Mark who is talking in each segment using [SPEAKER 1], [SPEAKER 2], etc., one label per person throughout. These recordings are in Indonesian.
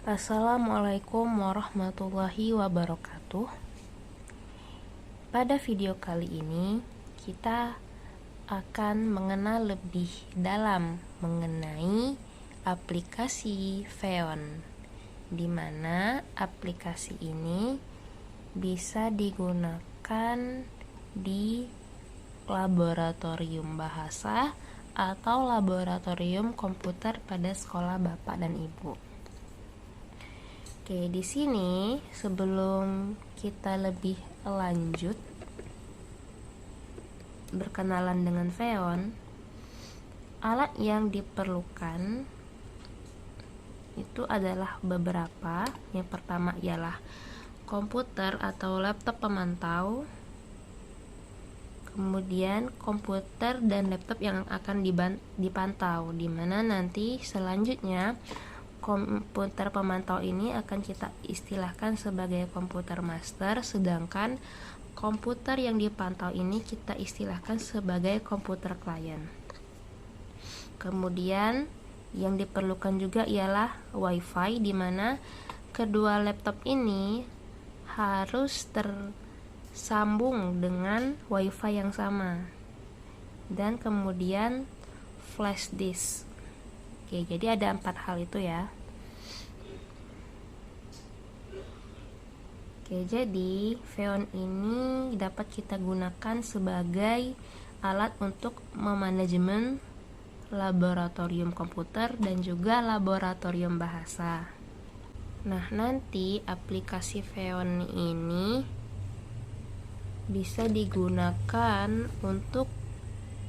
[SPEAKER 1] Assalamualaikum warahmatullahi wabarakatuh. Pada video kali ini kita akan mengenal lebih dalam mengenai aplikasi Feon, di mana aplikasi ini bisa digunakan di laboratorium bahasa atau laboratorium komputer pada sekolah Bapak dan Ibu. Oke, di sini sebelum kita lebih lanjut berkenalan dengan Feon, alat yang diperlukan itu adalah beberapa. Yang pertama ialah komputer atau laptop pemantau, kemudian komputer dan laptop yang akan dipantau, di mana nanti selanjutnya komputer pemantau ini akan kita istilahkan sebagai komputer master, sedangkan komputer yang dipantau ini kita istilahkan sebagai komputer klien. Kemudian yang diperlukan juga ialah WiFi, di mana kedua laptop ini harus tersambung dengan WiFi yang sama, dan kemudian flash disk. Oke, jadi ada 4 hal itu ya. Oke, jadi Feon ini dapat kita gunakan sebagai alat untuk memanajemen laboratorium komputer dan juga laboratorium bahasa. Nah, nanti aplikasi Feon ini bisa digunakan untuk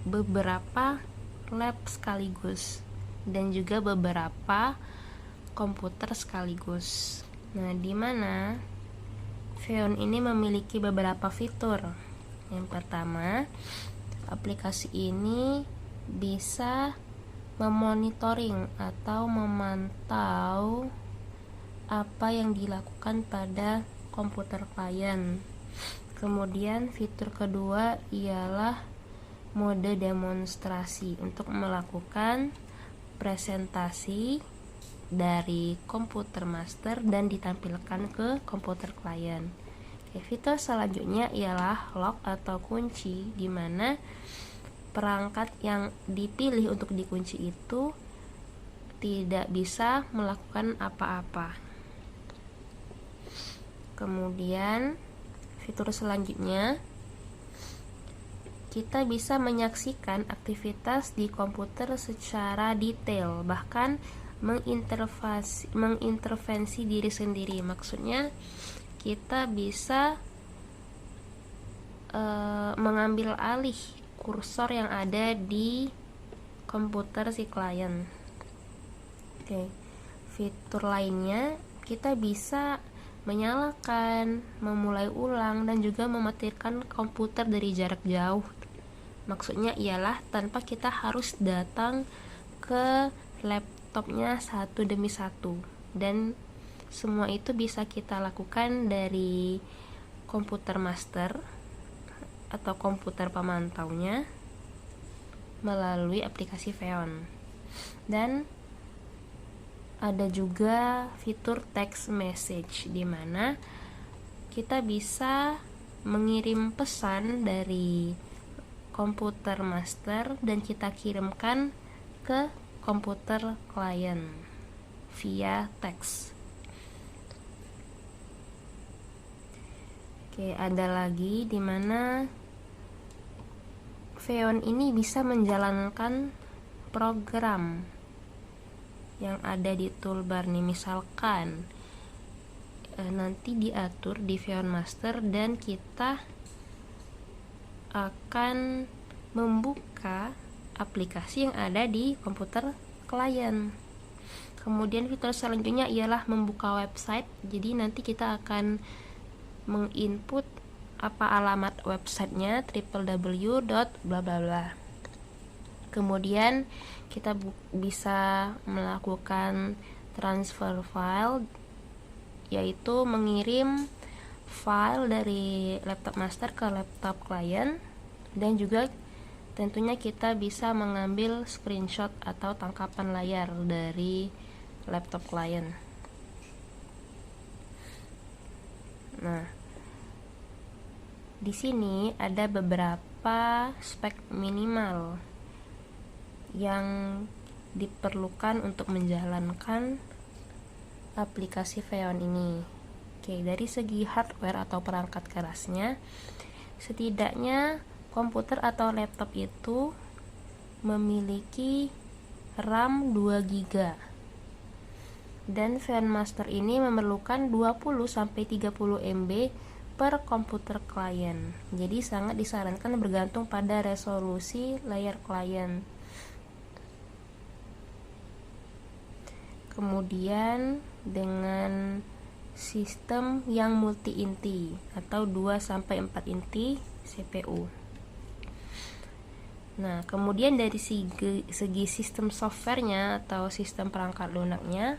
[SPEAKER 1] beberapa lab sekaligus dan juga beberapa komputer sekaligus. Nah, di mana Feon ini memiliki beberapa fitur. Yang pertama, aplikasi ini bisa memonitoring atau memantau apa yang dilakukan pada komputer klien. Kemudian fitur kedua ialah mode demonstrasi untuk melakukan presentasi dari komputer master dan ditampilkan ke komputer klien. Fitur selanjutnya ialah lock atau kunci, di mana perangkat yang dipilih untuk dikunci itu tidak bisa melakukan apa-apa. Kemudian fitur selanjutnya, kita bisa menyaksikan aktivitas di komputer secara detail, bahkan mengintervensi diri sendiri. Maksudnya kita bisa mengambil alih kursor yang ada di komputer si klien. Oke. Fitur lainnya, kita bisa menyalakan, memulai ulang, dan juga mematikan komputer dari jarak jauh. Maksudnya ialah tanpa kita harus datang ke laptopnya satu demi satu, dan semua itu bisa kita lakukan dari komputer master atau komputer pemantaunya melalui aplikasi Feon. Dan ada juga fitur text message, di mana kita bisa mengirim pesan dari komputer master dan kita kirimkan ke komputer klien via teks. Oke, ada lagi di mana Feon ini bisa menjalankan program yang ada di toolbar nih. Misalkan nanti diatur di Feon Master dan kita akan membuka aplikasi yang ada di komputer klien. Kemudian fitur selanjutnya ialah membuka website. Jadi nanti kita akan menginput apa alamat websitenya, www.blablabla. Kemudian kita bisa melakukan transfer file, yaitu mengirim file dari laptop master ke laptop klien, dan juga tentunya kita bisa mengambil screenshot atau tangkapan layar dari laptop klien. Nah, di sini ada beberapa spek minimal yang diperlukan untuk menjalankan aplikasi Xeon ini. Oke, dari segi hardware atau perangkat kerasnya, setidaknya komputer atau laptop itu memiliki RAM 2 GB. Dan Xeon Master ini memerlukan 20-30 MB per komputer klien. Jadi sangat disarankan bergantung pada resolusi layar klien. Kemudian dengan sistem yang multi inti atau 2-4 inti CPU. Nah, kemudian dari segi sistem softwarenya atau sistem perangkat lunaknya,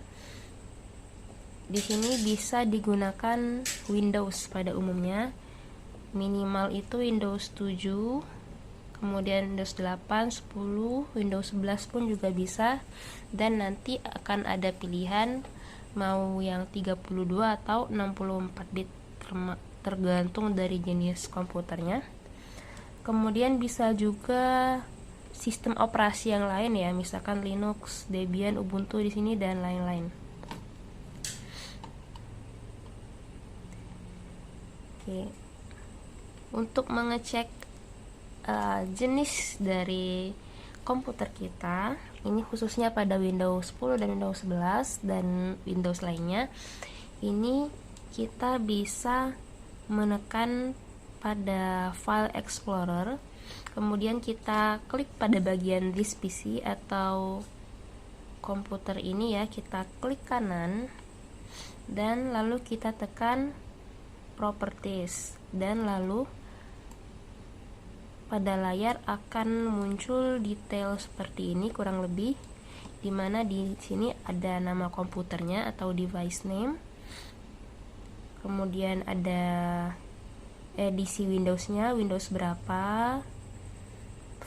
[SPEAKER 1] di sini bisa digunakan Windows pada umumnya. Minimal itu Windows 7, kemudian Windows 8, 10, Windows 11 pun juga bisa, dan nanti akan ada pilihan mau yang 32 atau 64 bit tergantung dari jenis komputernya. Kemudian bisa juga sistem operasi yang lain ya, misalkan Linux, Debian, Ubuntu di sini dan lain-lain. Oke. Untuk mengecek jenis dari komputer kita, ini khususnya pada Windows 10 dan Windows 11 dan Windows lainnya, ini kita bisa menekan pada File Explorer, kemudian kita klik pada bagian This PC atau komputer ini ya, kita klik kanan dan lalu kita tekan Properties, dan lalu pada layar akan muncul detail seperti ini kurang lebih, dimana di sini ada nama komputernya atau device name, kemudian ada edisi Windowsnya, Windows berapa,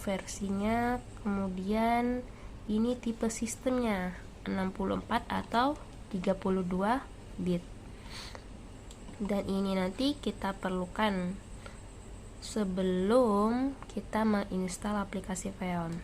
[SPEAKER 1] versinya, kemudian ini tipe sistemnya 64 atau 32 bit. Dan ini nanti kita perlukan sebelum kita menginstal aplikasi Xeon.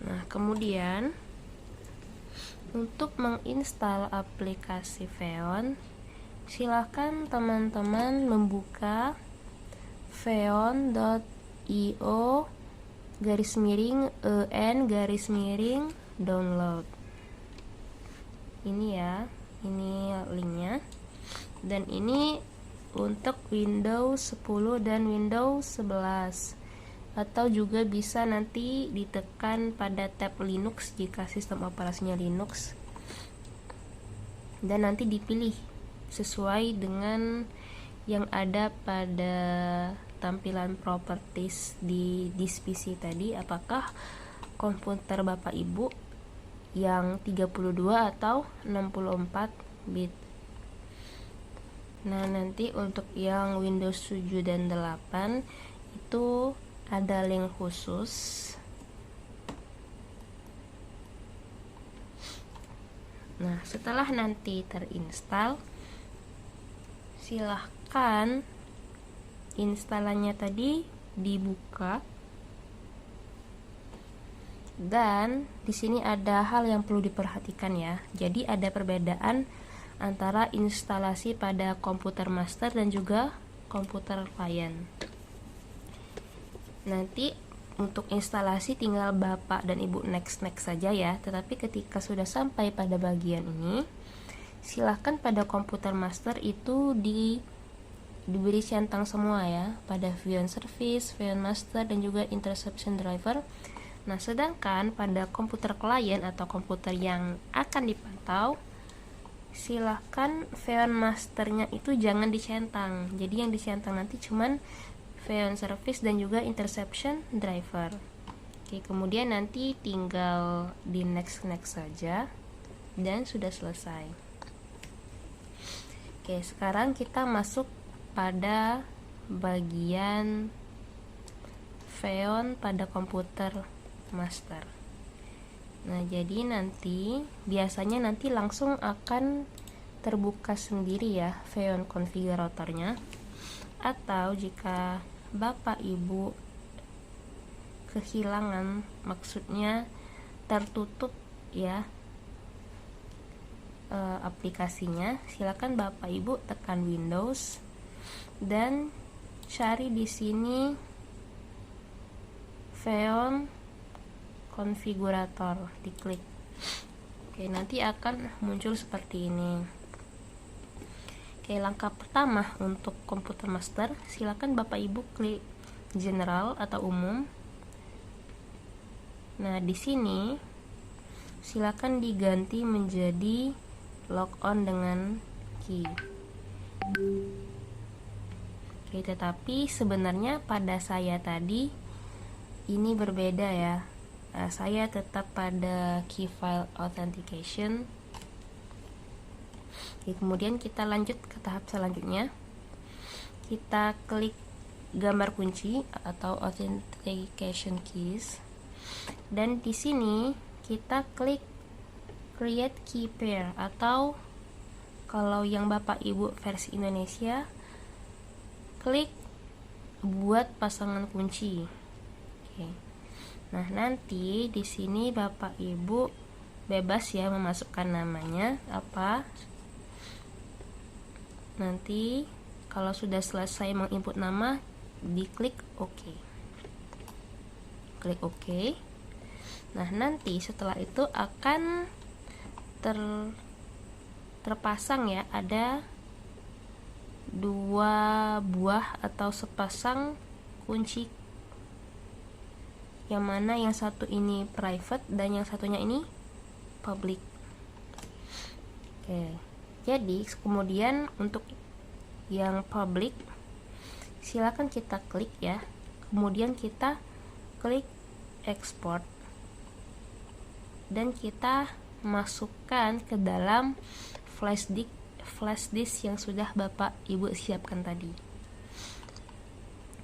[SPEAKER 1] Nah, kemudian untuk menginstal aplikasi Xeon, silahkan teman-teman membuka xeon.io/en/download. Ini ya, ini linknya. Dan ini untuk Windows 10 dan Windows 11. Atau juga bisa nanti ditekan pada tab Linux jika sistem operasinya Linux, dan nanti dipilih sesuai dengan yang ada pada tampilan properties di This PC tadi, apakah komputer Bapak Ibu yang 32 atau 64 bit. Nah, nanti untuk yang Windows 7 dan 8 itu ada link khusus. Nah, setelah nanti terinstall, silahkan instalannya tadi dibuka. Dan di sini ada hal yang perlu diperhatikan ya. Jadi ada perbedaan antara instalasi pada komputer master dan juga komputer klien. Nanti untuk instalasi tinggal Bapak dan Ibu next saja ya. Tetapi ketika sudah sampai pada bagian ini, silahkan pada komputer master itu diberi centang semua ya, pada Xeon Service, Xeon Master, dan juga Interception Driver. Nah, sedangkan pada komputer klien atau komputer yang akan dipantau, silahkan Xeon Masternya itu jangan dicentang. Jadi yang dicentang nanti cuman Xeon Service dan juga Interception Driver. Oke, kemudian nanti tinggal di next saja. dan sudah selesai. Oke, sekarang kita masuk pada bagian Xeon pada komputer master. Nah, jadi biasanya nanti langsung akan terbuka sendiri ya Xeon konfiguratornya, atau jika Bapak Ibu kehilangan, maksudnya tertutup ya aplikasinya, silakan Bapak Ibu tekan Windows dan cari di sini Xeon konfigurator, diklik. Oke, nanti akan muncul seperti ini. Oke, langkah pertama untuk komputer master, silakan Bapak Ibu klik general atau umum. Nah, di sini silakan diganti menjadi log on dengan key. Oke, tetapi sebenarnya pada saya tadi ini berbeda ya. Saya tetap pada key file authentication. Oke, kemudian kita lanjut ke tahap selanjutnya. Kita klik gambar kunci atau authentication keys, dan di sini kita klik create key pair, atau kalau yang Bapak Ibu versi Indonesia klik buat pasangan kunci. Oke. Nah, nanti di sini Bapak Ibu bebas ya memasukkan namanya apa. Nanti kalau sudah selesai menginput nama, diklik OK. Klik OK. Nah, nanti setelah itu akan terpasang ya, ada 2 buah atau sepasang kunci, yang mana yang satu ini private dan yang satunya ini public. Oke, jadi kemudian untuk yang public silakan kita klik ya, kemudian kita klik export dan kita masukkan ke dalam flash disk yang sudah Bapak Ibu siapkan tadi.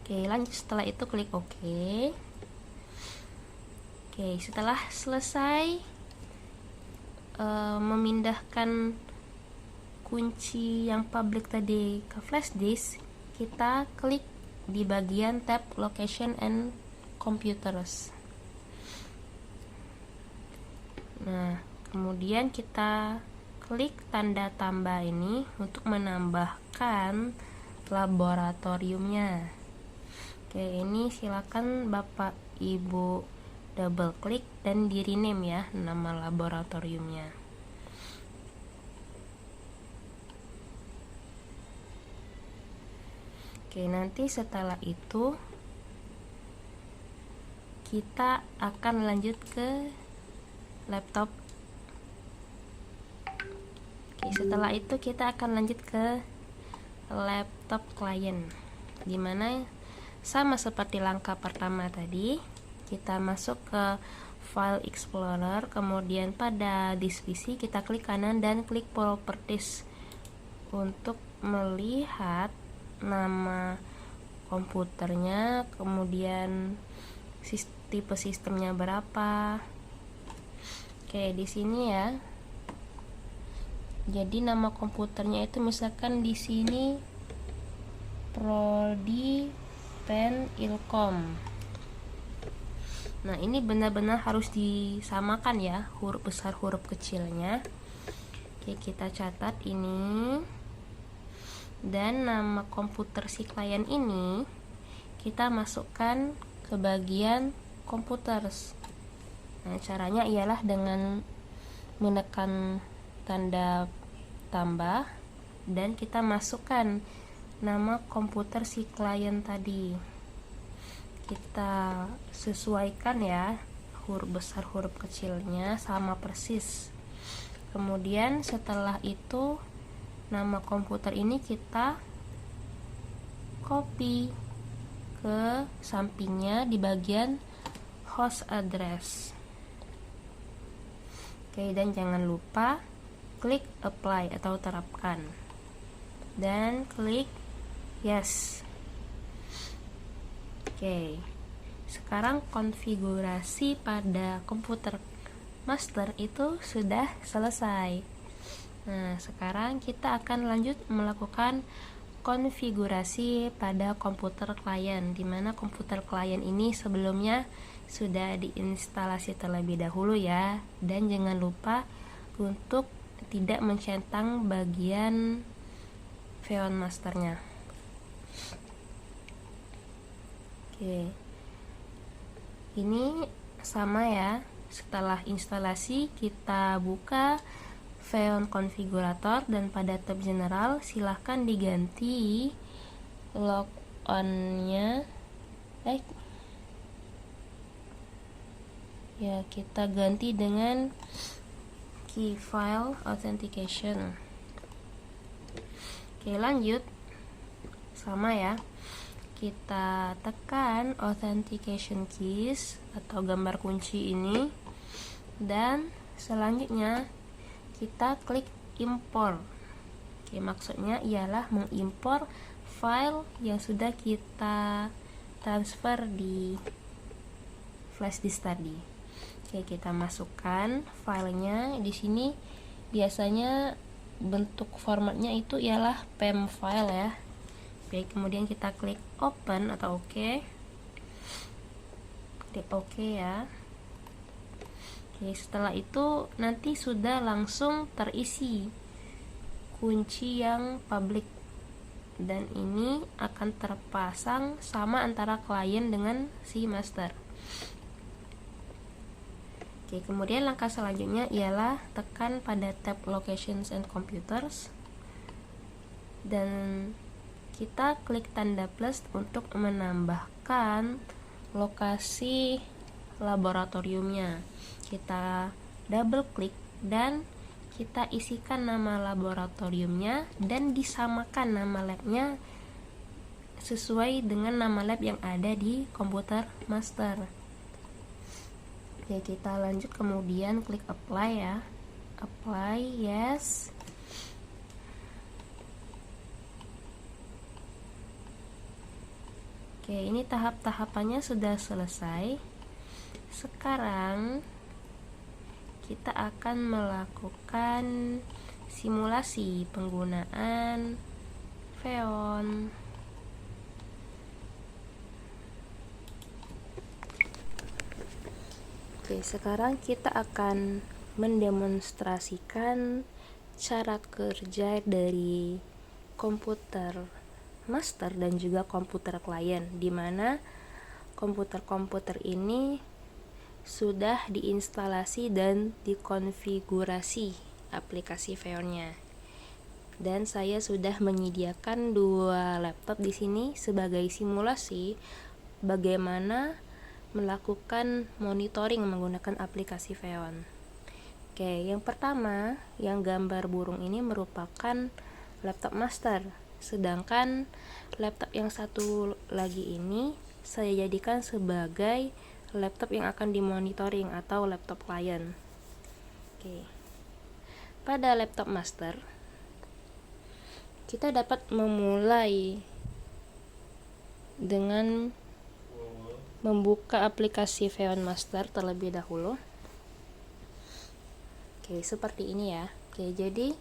[SPEAKER 1] Oke, lanjut. Setelah itu klik OK. Oke, setelah selesai memindahkan kunci yang public tadi ke flash disk, kita klik di bagian tab location and computers. Nah, kemudian kita klik tanda tambah ini untuk menambahkan laboratoriumnya. Oke, ini silakan Bapak Ibu double klik dan di rename ya nama laboratoriumnya. Oke, nanti setelah itu kita akan lanjut ke laptop. Oke, setelah itu kita akan lanjut ke laptop klien, dimana sama seperti langkah pertama tadi, kita masuk ke file explorer, kemudian pada disk PC kita klik kanan dan klik properties untuk melihat nama komputernya, kemudian tipe sistemnya berapa. Oke, di sini ya. Jadi nama komputernya itu misalkan di sini Prodi Pen Ilkom. Nah, ini benar-benar harus disamakan ya, huruf besar huruf kecilnya. Oke, kita catat ini. Dan nama komputer si klien ini kita masukkan ke bagian computers. Nah, caranya ialah dengan menekan tanda tambah dan kita masukkan nama komputer si klien tadi. Kita sesuaikan ya, huruf besar huruf kecilnya sama persis. Kemudian setelah itu nama komputer ini kita copy ke sampingnya di bagian host address. Oke, dan jangan lupa klik apply atau terapkan dan klik yes. Oke, sekarang konfigurasi pada komputer master itu sudah selesai. Nah, sekarang kita akan lanjut melakukan konfigurasi pada komputer klien, di mana komputer klien ini sebelumnya sudah diinstalasi terlebih dahulu ya, dan jangan lupa untuk tidak mencentang bagian Xeon Masternya. Oke, ini sama ya. Setelah instalasi kita buka Xeon Configurator dan pada tab General silahkan diganti logon-nya. Ya, kita ganti dengan key file authentication. Oke, lanjut. Sama ya. Kita tekan authentication keys atau gambar kunci ini, dan selanjutnya kita klik import. Oke, maksudnya ialah mengimpor file yang sudah kita transfer di flash disk tadi. Oke, kita masukkan filenya. Di sini biasanya bentuk formatnya itu ialah PEM file ya. Oke, kemudian kita klik open atau oke. Klik oke ya. Oke, setelah itu nanti sudah langsung terisi kunci yang public, dan ini akan terpasang sama antara klien dengan si master. Oke, kemudian langkah selanjutnya ialah tekan pada tab Locations and Computers dan kita klik tanda plus untuk menambahkan lokasi laboratoriumnya. Kita double klik dan kita isikan nama laboratoriumnya dan disamakan nama labnya sesuai dengan nama lab yang ada di komputer master. Oke, kita lanjut kemudian klik apply ya. Apply, yes. Oke, ini tahap-tahapannya sudah selesai. Sekarang kita akan melakukan simulasi penggunaan Xeon. Oke, sekarang kita akan mendemonstrasikan cara kerja dari komputer master dan juga komputer klien, di mana komputer-komputer ini sudah diinstalasi dan dikonfigurasi aplikasi Xeon-nya. Dan saya sudah menyediakan 2 laptop di sini sebagai simulasi bagaimana melakukan monitoring menggunakan aplikasi Xeon. Oke, yang pertama, yang gambar burung ini merupakan laptop master. Sedangkan laptop yang satu lagi ini saya jadikan sebagai laptop yang akan dimonitoring atau laptop klien. Oke. Pada laptop master, kita dapat memulai dengan membuka aplikasi Xeon Master terlebih dahulu. Oke, seperti ini ya. Oke, jadi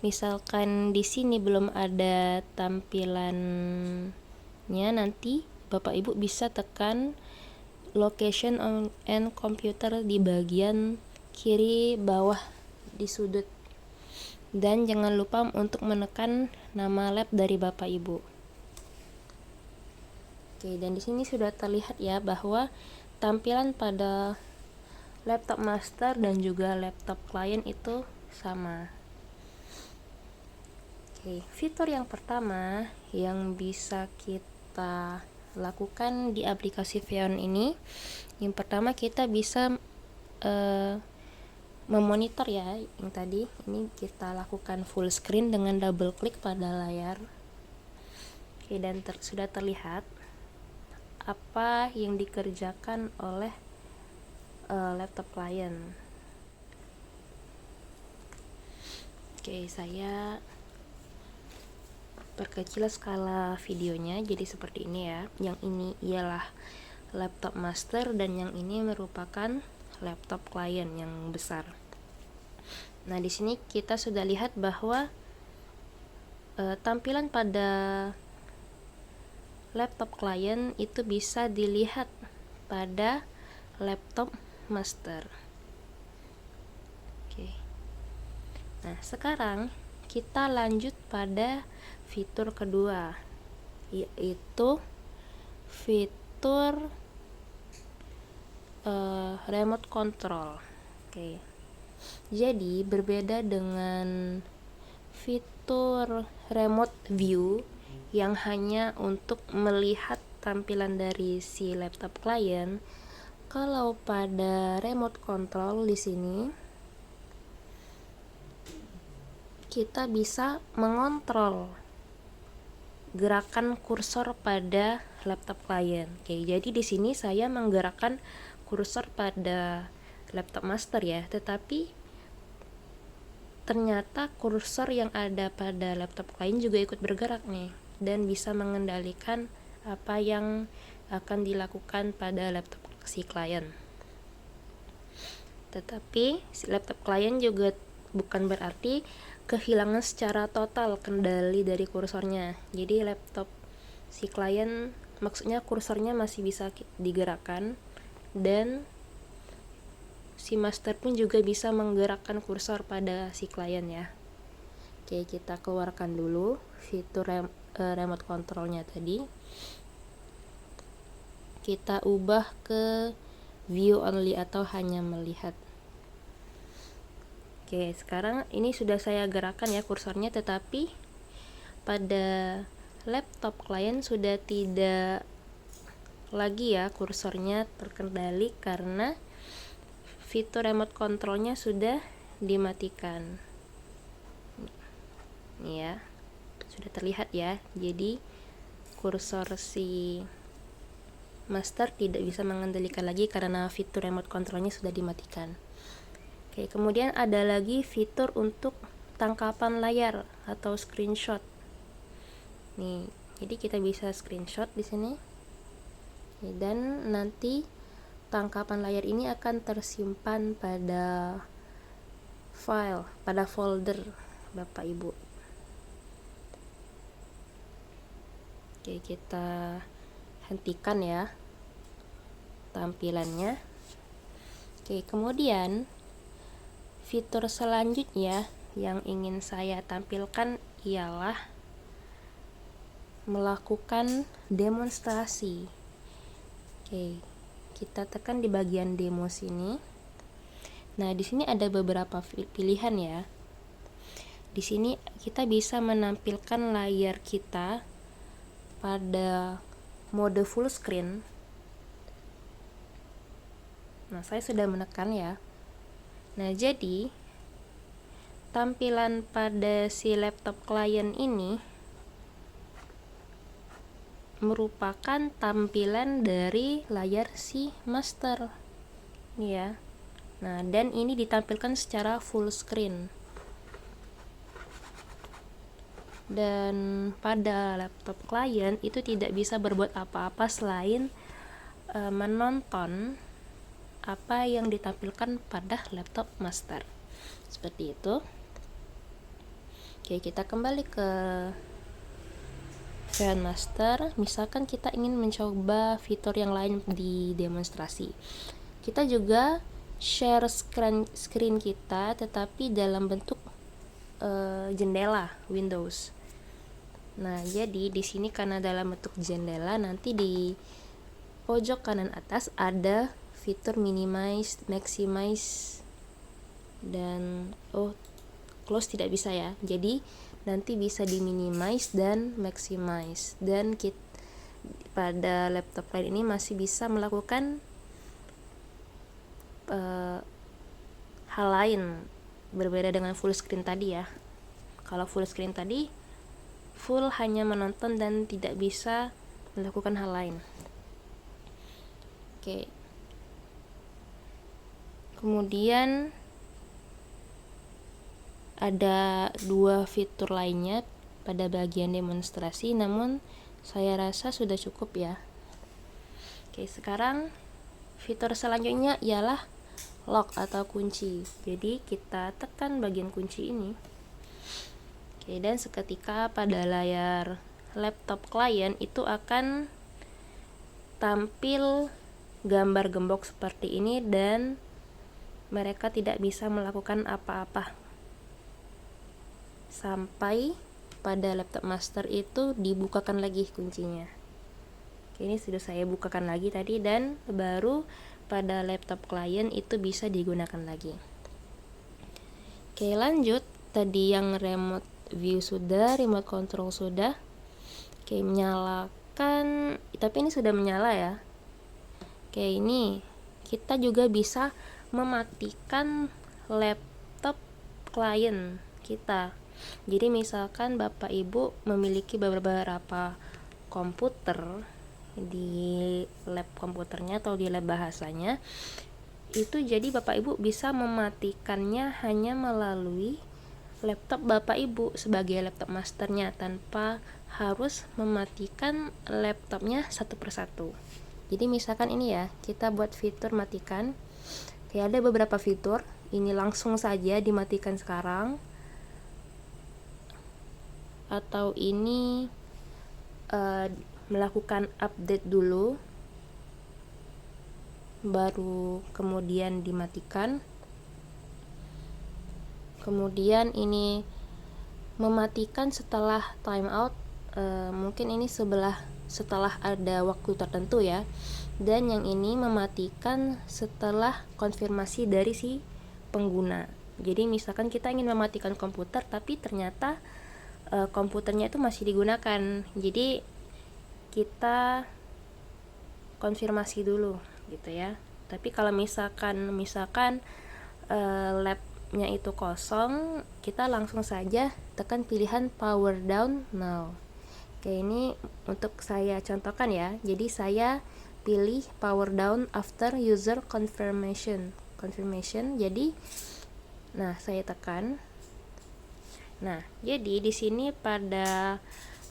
[SPEAKER 1] misalkan di sini belum ada tampilannya, nanti Bapak Ibu bisa tekan location and computer di bagian kiri bawah di sudut, dan jangan lupa untuk menekan nama lab dari Bapak Ibu. Oke, dan di sini sudah terlihat ya bahwa tampilan pada laptop master dan juga laptop klien itu sama. Oke, fitur yang pertama yang bisa kita lakukan di aplikasi Xeon ini, yang pertama kita bisa memonitor ya, yang tadi ini kita lakukan full screen dengan double klik pada layar. Oke, dan sudah terlihat apa yang dikerjakan oleh laptop klien. Oke, saya perkecil skala videonya jadi seperti ini ya. Yang ini ialah laptop master dan yang ini merupakan laptop klien yang besar. Nah, di sini kita sudah lihat bahwa tampilan pada laptop klien itu bisa dilihat pada laptop master. Oke. Nah, sekarang kita lanjut pada fitur kedua, yaitu fitur remote control. Oke. Jadi berbeda dengan fitur remote view yang hanya untuk melihat tampilan dari si laptop klien. Kalau pada remote control di sini kita bisa mengontrol gerakan kursor pada laptop klien. Oke, jadi di sini saya menggerakkan kursor pada laptop master ya, tetapi ternyata kursor yang ada pada laptop klien juga ikut bergerak nih dan bisa mengendalikan apa yang akan dilakukan pada laptop si klien. Tetapi si laptop klien juga bukan berarti kehilangan secara total kendali dari kursornya. Jadi laptop si klien, maksudnya kursornya masih bisa digerakkan dan si master pun juga bisa menggerakkan kursor pada si klien ya. Oke, kita keluarkan dulu fitur remote controlnya tadi. Kita ubah ke view only atau hanya melihat. Oke, sekarang ini sudah saya gerakkan ya kursornya, tetapi pada laptop klien sudah tidak lagi ya kursornya terkendali karena fitur remote controlnya sudah dimatikan. Ini ya, sudah terlihat ya. Jadi kursor si master tidak bisa mengendalikan lagi karena fitur remote controlnya sudah dimatikan. Oke, kemudian ada lagi fitur untuk tangkapan layar atau screenshot. Nih, jadi kita bisa screenshot di sini. Dan nanti tangkapan layar ini akan tersimpan pada file, pada folder Bapak Ibu. Oke, kita hentikan ya tampilannya. Oke, kemudian fitur selanjutnya yang ingin saya tampilkan ialah melakukan demonstrasi. Oke, kita tekan di bagian demo sini. Nah, di sini ada beberapa pilihan ya. Di sini kita bisa menampilkan layar kita pada mode full screen. Nah, saya sudah menekan ya. Nah, jadi tampilan pada si laptop klien ini merupakan tampilan dari layar si master. Ini ya. Nah, dan ini ditampilkan secara full screen. Dan pada laptop klien itu tidak bisa berbuat apa-apa selain menonton apa yang ditampilkan pada laptop master. Seperti itu. Oke, kita kembali ke Variant Master. Misalkan kita ingin mencoba fitur yang lain di demonstrasi, kita juga share screen kita tetapi dalam bentuk jendela Windows. Nah, jadi di sini karena dalam bentuk jendela, nanti di pojok kanan atas ada fitur minimize, maximize, dan close tidak bisa ya. Jadi nanti bisa di minimize dan maximize, dan pada laptop lain ini masih bisa melakukan hal lain berbeda dengan full screen tadi ya. Kalau full screen tadi full hanya menonton dan tidak bisa melakukan hal lain. Oke. Kemudian ada dua fitur lainnya pada bagian demonstrasi, namun saya rasa sudah cukup ya. Oke, sekarang fitur selanjutnya ialah lock atau kunci. Jadi kita tekan bagian kunci ini. Oke, dan seketika pada layar laptop klien itu akan tampil gambar gembok seperti ini dan mereka tidak bisa melakukan apa-apa sampai pada laptop master itu dibukakan lagi kuncinya. Oke, ini sudah saya bukakan lagi tadi dan baru pada laptop klien itu bisa digunakan lagi. Oke, lanjut. Tadi yang remote view sudah, remote control sudah. Oke, menyalakan, tapi ini sudah menyala ya. Oke, ini kita juga bisa mematikan laptop klien kita. Jadi misalkan Bapak Ibu memiliki beberapa komputer di lab komputernya atau di lab bahasanya, itu jadi Bapak Ibu bisa mematikannya hanya melalui laptop Bapak Ibu sebagai laptop masternya tanpa harus mematikan laptopnya satu persatu. Jadi misalkan ini ya, kita buat fitur matikan. Kayak ada beberapa fitur, ini langsung saja dimatikan sekarang. Atau ini melakukan update dulu, baru kemudian dimatikan. Kemudian ini mematikan setelah timeout, mungkin ini setelah ada waktu tertentu ya. Dan yang ini mematikan setelah konfirmasi dari si pengguna. Jadi misalkan kita ingin mematikan komputer tapi ternyata komputernya itu masih digunakan, jadi kita konfirmasi dulu gitu ya. Tapi kalau misalkan labnya itu kosong, kita langsung saja tekan pilihan power down now. Oke, ini untuk saya contohkan ya. Jadi saya pilih power down after user confirmation. Jadi nah, saya tekan. Nah, jadi di sini pada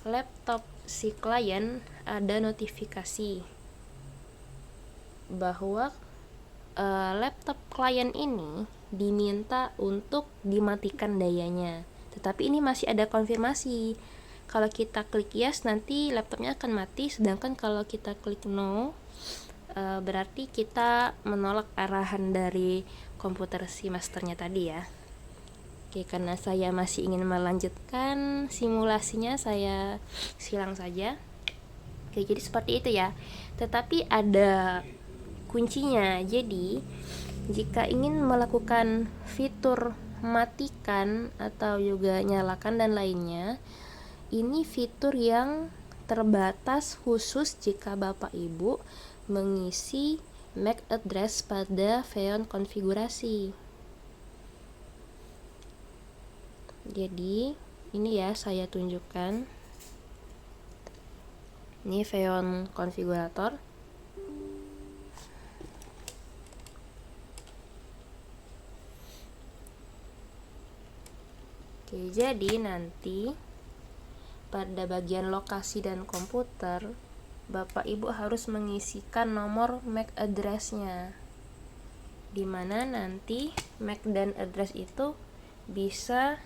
[SPEAKER 1] laptop si klien ada notifikasi bahwa laptop klien ini diminta untuk dimatikan dayanya. Tetapi ini masih ada konfirmasi. Kalau kita klik yes, nanti laptopnya akan mati, sedangkan kalau kita klik no, berarti kita menolak arahan dari komputer si masternya tadi ya. Oke, karena saya masih ingin melanjutkan simulasinya, saya silang saja. Oke, jadi seperti itu ya. Tetapi ada kuncinya. Jadi, jika ingin melakukan fitur matikan atau juga nyalakan dan lainnya, ini fitur yang terbatas khusus jika Bapak Ibu mengisi MAC address pada Xeon konfigurasi. Jadi ini ya, saya tunjukkan. Ini Xeon konfigurator. Oke, jadi nanti pada bagian lokasi dan komputer, Bapak Ibu harus mengisikan nomor MAC address-nya, dimana nanti MAC dan address itu bisa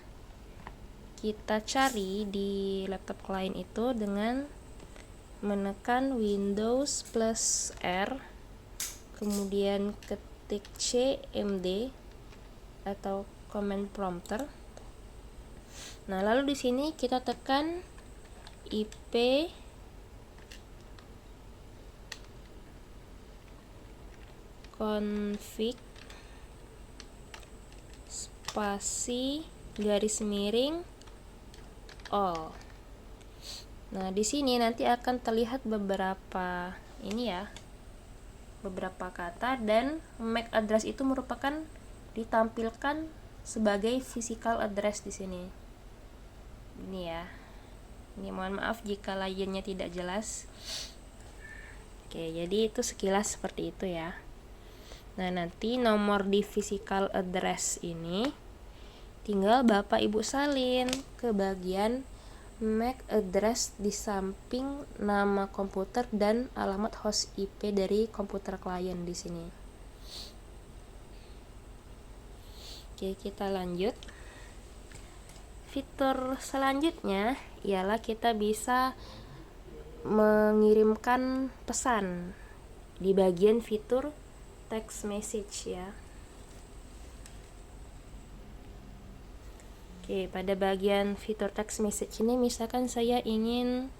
[SPEAKER 1] kita cari di laptop klien itu dengan menekan Windows plus R, kemudian ketik cmd atau command prompter. Nah, lalu di sini kita tekan IP config spasi garis miring all. Nah, di sini nanti akan terlihat beberapa beberapa kata, dan MAC address itu merupakan ditampilkan sebagai physical address di sini. Ini ya. Ini mohon maaf jika layarnya tidak jelas. Oke, jadi itu sekilas seperti itu ya. Nah, nanti nomor di physical address ini tinggal Bapak Ibu salin ke bagian MAC address di samping nama komputer dan alamat host IP dari komputer klien di sini. Oke, kita lanjut. Fitur selanjutnya ialah kita bisa mengirimkan pesan di bagian fitur text message ya. Oke, pada bagian fitur text message ini misalkan saya ingin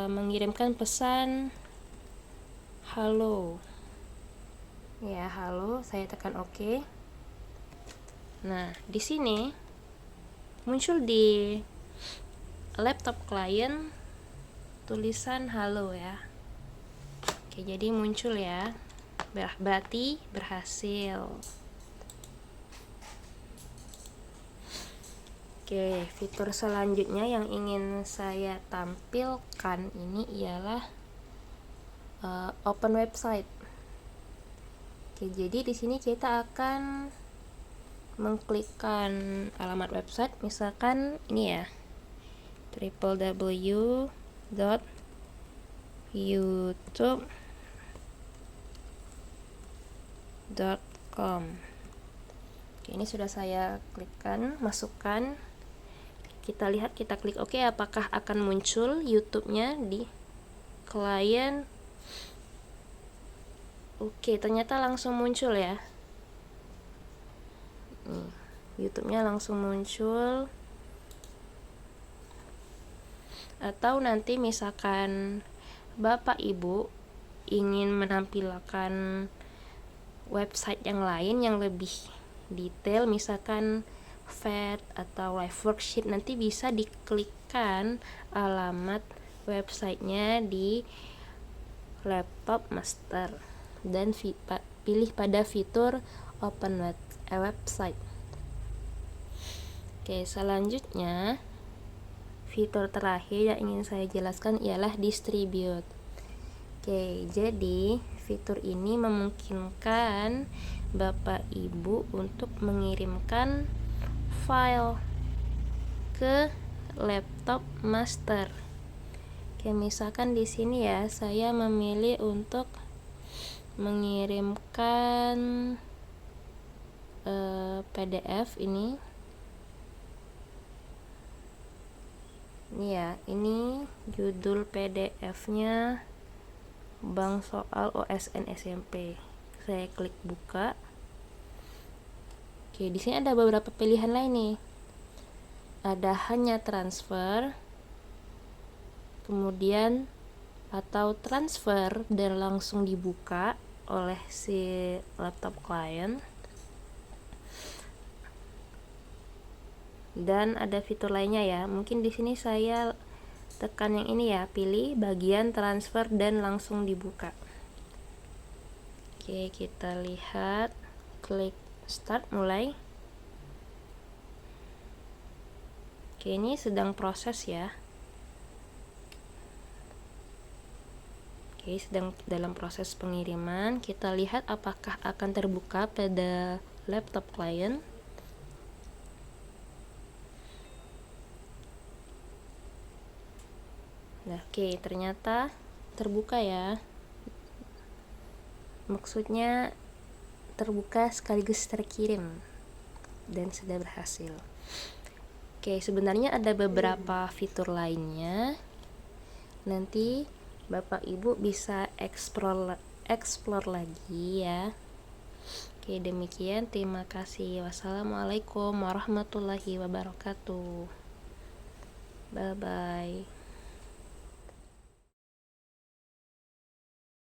[SPEAKER 1] mengirimkan pesan halo. Ya, halo, saya tekan OK. Nah, di sini muncul di laptop klien tulisan halo ya. Oke, jadi muncul ya. Berarti berhasil. Oke, fitur selanjutnya yang ingin saya tampilkan ini ialah open website. Oke, jadi di sini kita akan mengklikkan alamat website, misalkan ini ya, www.youtube.com. Oke, ini sudah saya klikkan, masukkan. Kita lihat, kita klik OK, apakah akan muncul YouTube-nya di klien. Oke, ternyata langsung muncul ya. YouTube-nya langsung muncul. Atau nanti misalkan Bapak Ibu ingin menampilkan website yang lain yang lebih detail, misalkan FAT atau live worksheet, nanti bisa diklikkan alamat websitenya di laptop master dan pilih pada fitur open website. Oke, selanjutnya fitur terakhir yang ingin saya jelaskan ialah distribute. Oke, jadi fitur ini memungkinkan Bapak Ibu untuk mengirimkan file ke laptop master. Oke, misalkan di sini ya, saya memilih untuk mengirimkan PDF ini. Ini ya, ini judul PDF-nya Bank Soal OSN SMP. Saya klik buka. Oke, di sini ada beberapa pilihan lain nih. Ada hanya transfer, kemudian atau transfer dan langsung dibuka oleh si laptop klien. Dan ada fitur lainnya ya. Mungkin di sini saya tekan yang ini ya, pilih bagian transfer dan langsung dibuka. Oke, kita lihat, klik start, mulai. Oke, ini sedang proses ya. Oke, sedang dalam proses pengiriman. Kita lihat apakah akan terbuka pada laptop klien. Nah, oke, ternyata terbuka ya. Maksudnya terbuka sekaligus terkirim dan sudah berhasil. Oke, sebenarnya ada beberapa fitur lainnya. Nanti Bapak Ibu bisa explore lagi ya. Oke, demikian. Terima kasih. Wassalamualaikum warahmatullahi wabarakatuh. Bye bye.